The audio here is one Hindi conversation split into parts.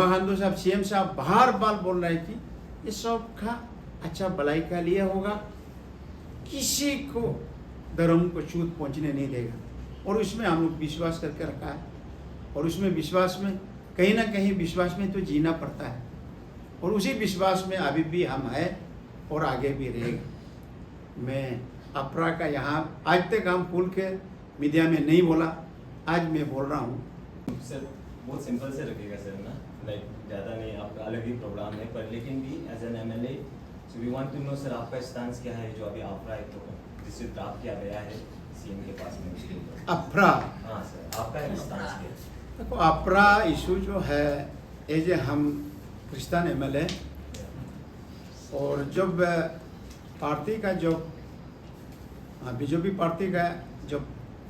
खान साहब सीएम साहब बार बार बोल रहे हैं कि ये सब का अच्छा भलाई का लिए होगा, किसी को धर्म को छूत पहुंचने नहीं देगा। और उसमें हम लोग विश्वास करके रखा है, और उसमें विश्वास में कहीं ना कहीं विश्वास में तो जीना पड़ता है, और उसी विश्वास में अभी भी हम हैं और आगे भी रहेगा। मैं अपरा का यहाँ आज तक हम खुल के मीडिया में नहीं बोला, आज मैं बोल रहा हूँ। सर बहुत सिंपल से रखिएगा सर ना, लाइक ज़्यादा नहीं, आपका अलग ही प्रोग्राम है, पर लेकिन भी as an MLA so we want to know sir आपका स्टांस क्या है जो अभी आपरा एक तो जिससे ड्राफ्ट किया गया है सीएम के पास में उसके ऊपर। अपरा, हाँ सर, आपका एक स्टांस क्या है? देखो अपरा इशू जो है एज हम क्रिश्चियन एमएलए, और जब पार्टी का जो बीजेपी पार्टी का जब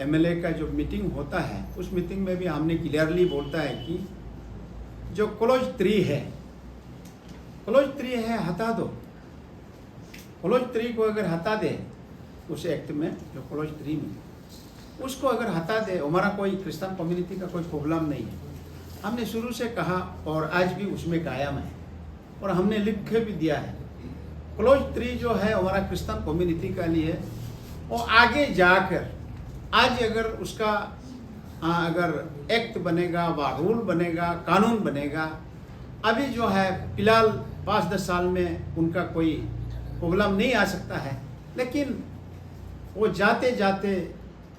एमएलए का जो मीटिंग होता है, उस मीटिंग में भी हमने क्लियरली बोलता है कि जो क्लोज 3 है, क्लोज 3 है हटा दो। क्लोज 3 को अगर हटा दे उस एक्ट में, जो क्लोज 3 में उसको अगर हटा दे, हमारा कोई क्रिश्चियन कम्युनिटी का कोई प्रॉब्लम नहीं है। हमने शुरू से कहा और आज भी उसमें कायम है, और हमने लिख के भी दिया है। क्लोज 3 जो है हमारा क्रिश्चियन कम्युनिटी का लिए, और आगे जाकर आज अगर उसका अगर एक्ट बनेगा, व रूल बनेगा, कानून बनेगा, अभी जो है फिलहाल 5-10 साल में उनका कोई प्रॉब्लम नहीं आ सकता है, लेकिन वो जाते जाते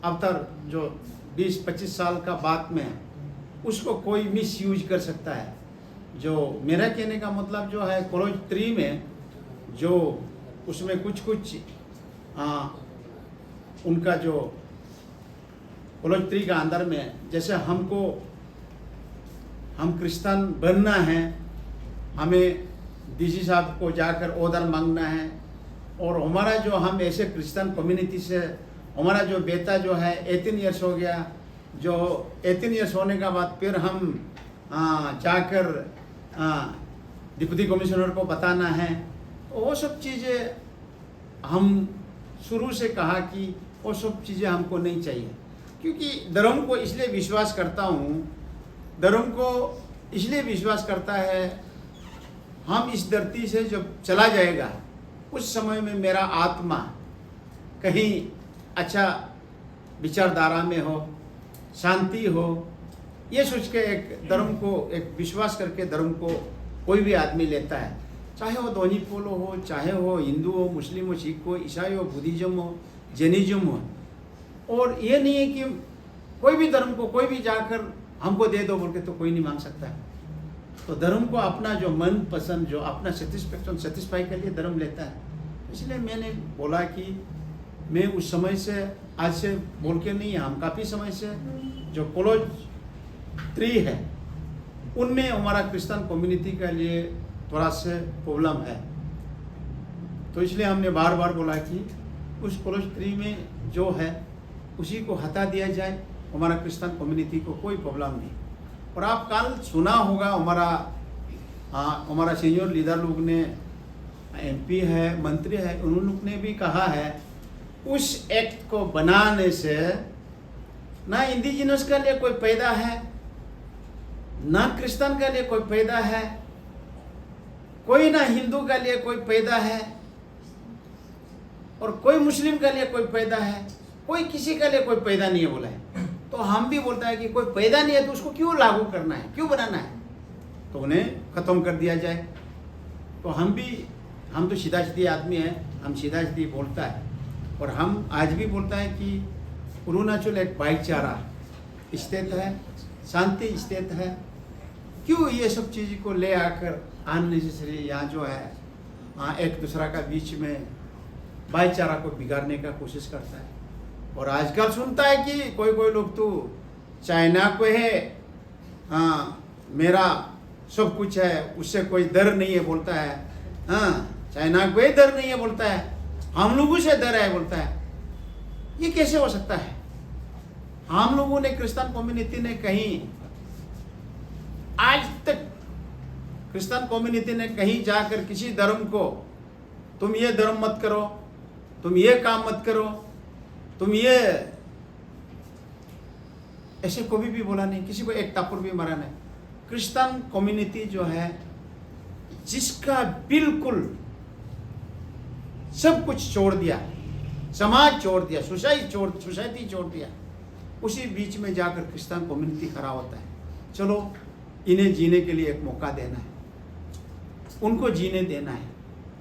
अब तक जो 20-25 साल का बाद में उसको कोई मिस यूज कर सकता है। जो मेरा कहने का मतलब जो है क्लोज 3 में जो उसमें कुछ उनका जो क्लोज 3 का अंदर में, जैसे हम क्रिश्चियन बनना है, हमें डीसी साहब को जाकर ऑर्डर मांगना है, और हमारा जो हम ऐसे क्रिश्चियन कम्युनिटी से हमारा जो बेटा जो है 18 ईयर्स हो गया, जो 18 ईयर्स होने का बाद फिर हम जाकर डिप्टी कमिश्नर को बताना है, तो वो सब चीज़ें हम शुरू से कहा कि वो सब चीज़ें हमको नहीं चाहिए। क्योंकि धर्म को इसलिए विश्वास करता हूँ, धर्म को इसलिए विश्वास करता है, हम इस धरती से जब चला जाएगा उस समय में मेरा आत्मा कहीं अच्छा विचारधारा में हो, शांति हो, ये सोच के एक धर्म को एक विश्वास करके धर्म को कोई भी आदमी लेता है, चाहे वो धोनी पोलो हो, चाहे वो हिंदू हो, मुस्लिम हो, सिख हो, ईसाई हो, बुद्धिज्म हो, जैनिज्म हो। और ये नहीं है कि कोई भी धर्म को कोई भी जाकर हमको दे दो बोल के तो कोई नहीं मांग सकता है। तो धर्म को अपना जो मन पसंद, जो अपना सेटिस्फाई के लिए धर्म लेता है। इसलिए मैंने बोला कि मैं उस समय से, आज से बोल के नहीं, हम काफ़ी समय से जो क्लोज 3 है उनमें हमारा क्रिश्चियन कम्युनिटी के लिए थोड़ा सा प्रॉब्लम है। तो इसलिए हमने बार बार बोला कि उस क्लोज 3 में जो है उसी को हटा दिया जाए, हमारा क्रिश्चियन कम्युनिटी को कोई प्रॉब्लम नहीं। और आप कल सुना होगा हमारा सीनियर लीडर लोग ने, एमपी है, मंत्री है, उन लोग ने भी कहा है उस एक्ट को बनाने से ना इंडिजिनस का लिए कोई पैदा है, ना क्रिश्चियन का लिए कोई पैदा है, कोई ना हिंदू का लिए कोई पैदा है, और कोई मुस्लिम का लिए कोई पैदा है, कोई किसी का लिए कोई पैदा नहीं है बोला है। तो हम भी बोलता है कि कोई पैदा नहीं है तो उसको क्यों लागू करना है, क्यों बनाना है, तो उन्हें ख़त्म कर दिया जाए। तो हम तो सीधा सीधी आदमी हैं, हम सीधा सीधी बोलता है, और हम आज भी बोलता है कि अरुणाचल एक भाईचारा स्टेट है, शांति स्टेट है। क्यों ये सब चीज़ को ले आकर अननेसेसरी यहाँ जो है एक दूसरा का बीच में भाईचारा को बिगाड़ने का कोशिश करता है। और आजकल सुनता है कि कोई लोग तो चाइना को है, मेरा सब कुछ है, उससे कोई डर नहीं है बोलता है, चाइना को ही डर नहीं है बोलता है, हम लोगों से डर है बोलता है। ये कैसे हो सकता है? हम लोगों ने, क्रिश्चियन कम्युनिटी ने कहीं आज तक, क्रिश्चियन कम्युनिटी ने कहीं जाकर किसी धर्म को तुम ये धर्म मत करो, तुम ये काम मत करो, तुम ये, ऐसे कभी भी बोला नहीं, किसी को एक टापुर भी मारा नहीं। क्रिश्चियन कम्युनिटी जो है, जिसका बिल्कुल सब कुछ छोड़ दिया, समाज छोड़ दिया, सोसाइटी छोड़ दिया, उसी बीच में जाकर क्रिश्चियन कम्युनिटी खड़ा होता है। चलो इन्हें जीने के लिए एक मौका देना है, उनको जीने देना है।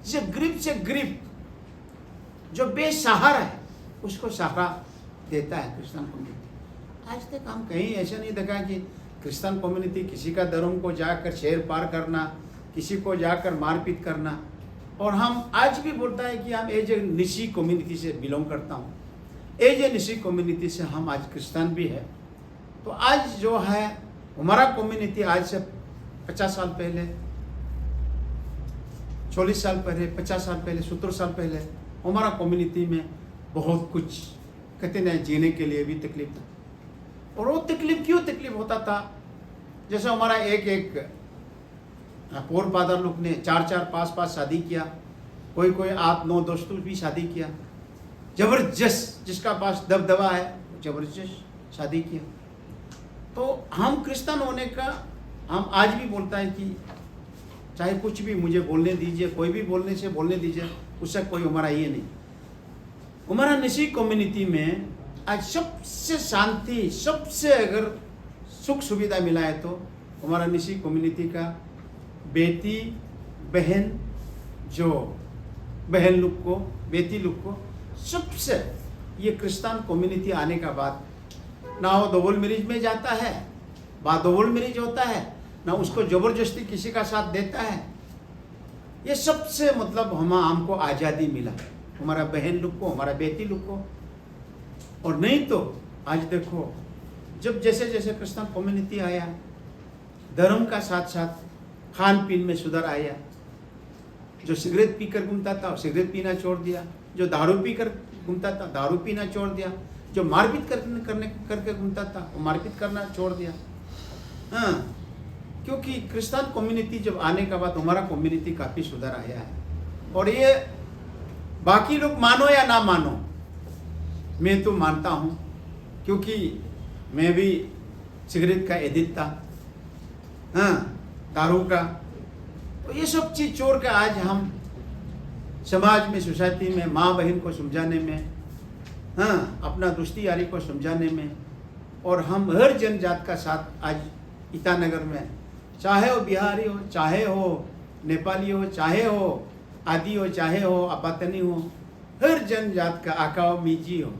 जो गरीब से गरीब, जो बेसहारा है, उसको सहारा देता है क्रिश्चियन कम्युनिटी। आज तक हम कहीं ऐसा नहीं देखा कि क्रिश्चियन कम्युनिटी किसी का धर्म को जाकर शेर पार करना, किसी को जाकर मारपीट करना। और हम आज भी बोलता है कि हम एज ए निशी कम्युनिटी से बिलोंग करता हूँ, एज ए निशी कम्युनिटी से हम आज क्रिश्चियन भी है। तो आज जो है हमारा कम्युनिटी आज से 50 साल पहले, 40 साल पहले, 50 साल पहले, 70 साल पहले हमारा कम्युनिटी में बहुत कुछ कहते हैं, जीने के लिए भी तकलीफ था। और वो तकलीफ क्यों तकलीफ होता था? जैसे हमारा एक पोर फादर लोग ने 4-4, 5-5 शादी किया, कोई 8-9 दोस्तों भी शादी किया, जबरदस्त, जिसका पास दबदबा है जबरदस्त शादी किया। तो हम क्रिश्चियन होने का, हम आज भी बोलता है कि चाहे कुछ भी मुझे बोलने दीजिए, कोई भी बोलने दीजिए, उससे कोई हमारा ये नहीं। हमारा निशी कम्युनिटी में आज सबसे शांति, सबसे अगर सुख सुविधा मिला है तो हमारा निशी कम्युनिटी का बेटी बहन, जो बहन लोग को, बेटी लोग को सबसे, ये क्रिश्चियन कम्युनिटी आने का बाद ना वो डबल मैरिज में जाता है, डबल मैरिज होता है, ना उसको जबरदस्ती किसी का साथ देता है। ये सबसे मतलब हमको आज़ादी मिला, हमारा बहन लोग को, हमारा बेटी लोग को। और नहीं तो आज देखो, जब जैसे जैसे क्रिश्चियन कम्युनिटी आया, धर्म का साथ साथ खान पीन में सुधार आया। जो सिगरेट पीकर घूमता था सिगरेट पीना छोड़ दिया, जो दारू पीकर घूमता था दारू पीना छोड़ दिया, जो मारपीट करके घूमता था वो मारपीट करना छोड़ दिया। हाँ, क्योंकि क्रिश्चियन कम्युनिटी जब आने के बाद हमारा कम्युनिटी काफ़ी सुधार आया है। और ये बाकी लोग मानो या ना मानो, मैं तो मानता हूँ, क्योंकि मैं भी सिगरेट का एडिक्ट था, हाँ, दारू का। तो ये सब चीज़ छोड़ कर आज हम समाज में, सोसाइटी में माँ बहन को समझाने में, हाँ, अपना दोस्ती यारी को समझाने में, और हम हर जनजात का साथ आज ईटानगर में, चाहे वो बिहारी हो, चाहे हो नेपाली हो, चाहे हो आदि हो, चाहे हो अपातनी हो, हर जनजात का, आकाओ मीजी हो,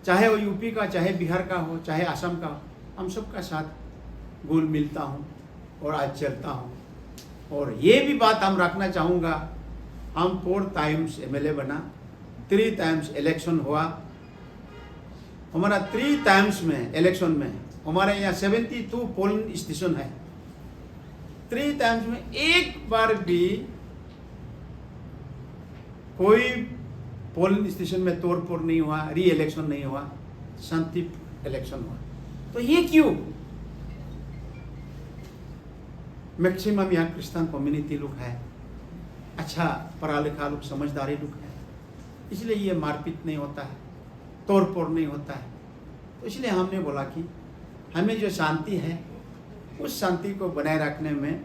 चाहे वो यूपी का, चाहे बिहार का हो, चाहे असम का हो, हम सबका साथ घुल मिलता हूँ और आज चलता हूँ। और ये भी बात हम रखना चाहूँगा, हम 4 टाइम्स MLA बना, 3 टाइम्स इलेक्शन हुआ। हमारा 3 टाइम्स में इलेक्शन में हमारे यहाँ 72 पोलिंग स्टेशन है। 3 टाइम्स में एक बार भी कोई पोलिंग स्टेशन में तोड़फोड़ नहीं हुआ, री इलेक्शन नहीं हुआ, शांति इलेक्शन हुआ। तो ये क्यों? मैक्सिमम यहाँ क्रिश्चियन कम्युनिटी लोग है, अच्छा पढ़ा लिखा लोग, समझदारी लोग है, इसलिए ये मारपीट नहीं होता है, तोड़फोड़ नहीं होता है। तो इसलिए हमने बोला कि हमें जो शांति है उस शांति को बनाए रखने में,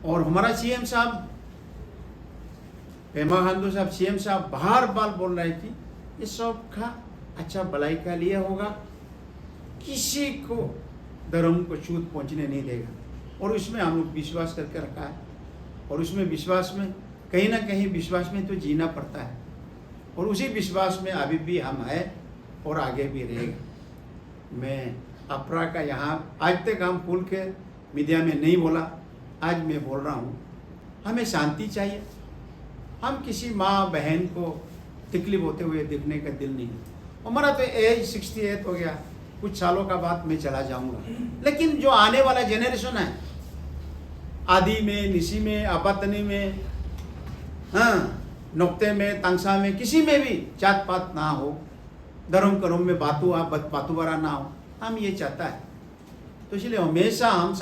और हमारा CM साहब, पेमा खांडू साहब, CM साहब बार बार बोल रहे हैं कि ये सब का अच्छा भलाई का लिए होगा, किसी को धर्म को छूत पहुंचने नहीं देगा। और उसमें हम लोग विश्वास करके रखा है, और उसमें विश्वास में कहीं ना कहीं विश्वास में तो जीना पड़ता है, और उसी विश्वास में अभी भी हम है और आगे भी रहेगा। मैं अपरा का यहाँ आज तक हम खुल के मीडिया में नहीं बोला, आज मैं बोल रहा हूँ, हमें शांति चाहिए। हम किसी माँ बहन को तकलीफ होते हुए देखने का दिल नहीं है। हमारा तो एज 68 हो गया, कुछ सालों का बाद मैं चला जाऊंगा, लेकिन जो आने वाला जेनरेशन है, आदि में, निशी में, आपातनी में, हाँ, नोक्ते में, तांगसा में, किसी में भी जात पात ना हो, धर्म कर्म में बातुबारा ना हो, हम ये चाहता है। तो इसलिए हमेशा हम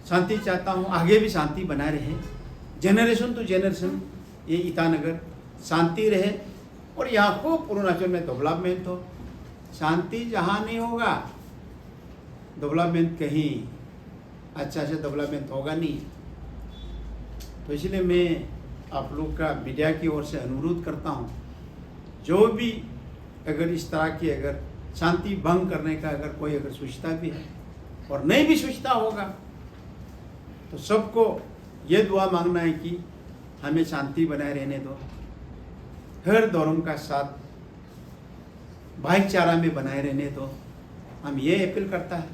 शांति चाहता हूँ, आगे भी शांति बनाए रहे, जेनरेशन टू जेनरेशन ये ईटानगर शांति रहे, और यहाँ को अरुणाचल में डेवलपमेंट हो, शांति जहाँ नहीं होगा डेवलपमेंट कहीं अच्छा से डेवलपमेंट होगा नहीं। तो इसलिए मैं आप लोग का मीडिया की ओर से अनुरोध करता हूँ, जो भी अगर इस तरह की अगर शांति भंग करने का अगर कोई अगर सोचता भी है और नहीं भी सोचता होगा, तो सबको ये दुआ मांगना है कि हमें शांति बनाए रहने दो, हर धर्म का साथ भाईचारा में बनाए रहने दो। हम ये अपील करता है।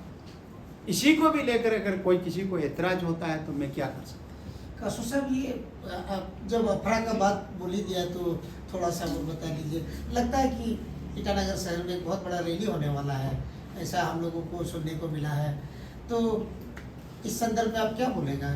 इसी को भी लेकर अगर कोई किसी को एतराज होता है तो मैं क्या कर सकता हूँ। कासू साहब, ये जब अफरा का बात बोली दिया तो थोड़ा सा वो बता दीजिए। लगता है कि ईटानगर शहर में एक बहुत बड़ा रैली होने वाला है, ऐसा हम लोगों को सुनने को मिला है। तो इस संदर्भ में आप क्या बोलेगा?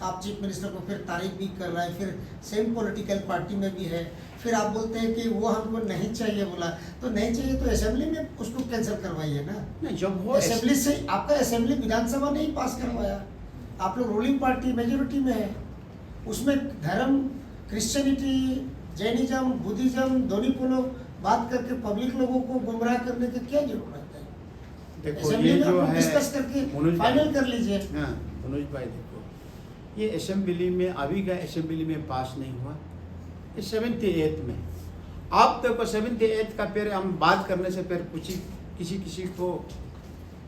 आप चीफ मिनिस्टर को फिर तारीफ भी कर रहा है, फिर सेम पॉलिटिकल पार्टी में भी है, फिर आप बोलते हैं कि वो हमको नहीं चाहिए बोला, तो नहीं चाहिए तो असेंबली में उसको कैंसिल करवाइए ना। नहीं, जब वो असेंबली से आपका असेंबली विधानसभा नहीं पास करवाया, आप लोग रूलिंग पार्टी मेजोरिटी में है, उसमें धर्म, क्रिश्चियनिटी, जैनिज्म, बुद्धिज्म दोनों को लोग बात करके पब्लिक लोगों को गुमराह करने की क्या जरूरत है? देखो असेंबली ये में जो आप है डिस्कस करके मनोज फाइनल कर लीजिए। हाँ मनोज भाई, देखो ये असेंबली में अभी का असेंबली में पास नहीं हुआ, ये 78 में। आप देखो 78 का फिर हम बात करने से फिर कुछ किसी को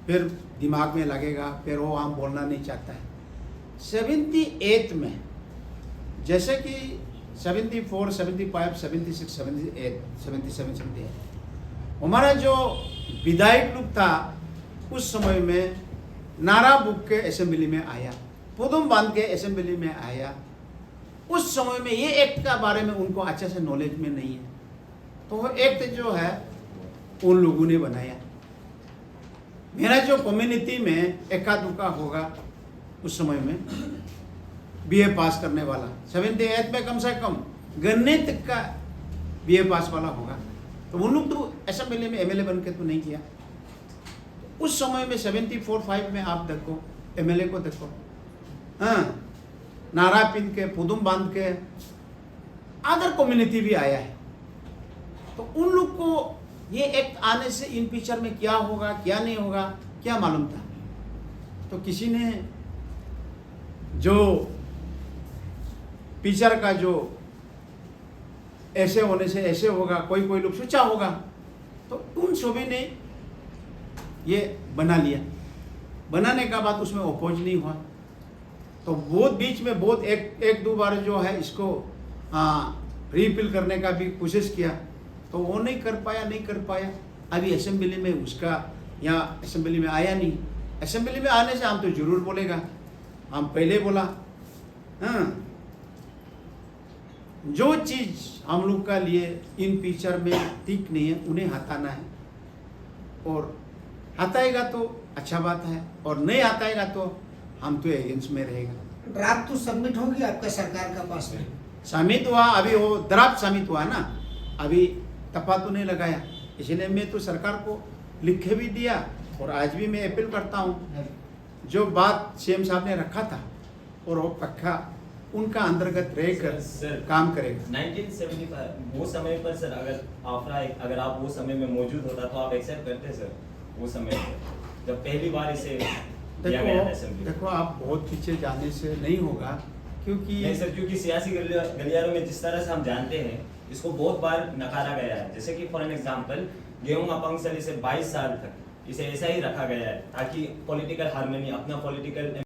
फिर दिमाग में लगेगा, फिर वो हम बोलना नहीं चाहता है। 78 में जैसे कि 74, 75, 76, 78, 77, 78 हमारा जो विधायक लोग था उस समय में नारा बुक के असेंबली में आया, पुदुम बांध के असेंबली में आया। उस समय में ये एक्ट का बारे में उनको अच्छे से नॉलेज में नहीं है, तो वो एक्ट जो है उन लोगों ने बनाया। मेरा जो कम्युनिटी में एका दुका होगा उस समय में बीए पास करने वाला 78 में कम से कम गणित का बीए पास वाला होगा, तो उन लोग तो असेंबली में एमएलए बन के तो नहीं किया। उस समय में 74-5 में आप देखो एमएलए को देखो, हाँ नारा पिन के पुदुम बांध के अदर कम्युनिटी भी आया है। तो उन लोग को ये एक्ट आने से इन फ्यूचर में क्या होगा क्या नहीं होगा क्या मालूम था। तो किसी ने जो फ्यूचर का जो ऐसे होने से ऐसे होगा, कोई लोग सोचा होगा, तो उन सभी ने ये बना लिया। बनाने का बाद उसमें अपोज नहीं हुआ, तो बहुत बीच में बहुत एक दो बार जो है इसको रिपील करने का भी कोशिश किया, तो वो नहीं कर पाया। अभी असेंबली में उसका यहाँ असेंबली में आया नहीं। असेंबली में आने से हम तो जरूर बोलेगा, हम पहले बोला। हाँ, जो चीज़ हम लोग का लिए इन फ्यूचर में ठीक नहीं है उन्हें हटाना है, और हटाएगा तो अच्छा बात है, और नहीं हटाएगा तो हम तो एजेंट्स में रहेगा। ड्राफ्ट तो सबमिट होगी आपका सरकार का पास में? सबमिट हुआ, अभी वो ड्राफ्ट सबमिट हुआ ना, अभी तपा तो नहीं लगाया। इसलिए मैं तो सरकार को लिख के भी दिया, और आज भी मैं अपील करता हूँ, जो बात सीएम साहब ने रखा था और वो पक्का उनका अंतर्गत रहकर काम करेगा। 1975 वो समय पर सर, अगर आप वो समय में मौजूद होता तो आप एक्सेप्ट करते सर? वो समय पर जब पहली बार इसे दिया गया था असेंबली। देखो आप बहुत पीछे जाने से नहीं होगा, क्योंकि नहीं सर, क्योंकि सियासी गलियारों में जिस तरह से हम जानते हैं इसको बहुत बार नकारा गया है। जैसे कि फॉर एन एग्जांपल गेहूं अपंग से इसे 22 साल तक इसे ऐसा ही रखा गया है ताकि पॉलिटिकल हार्मनी, अपना पॉलिटिकल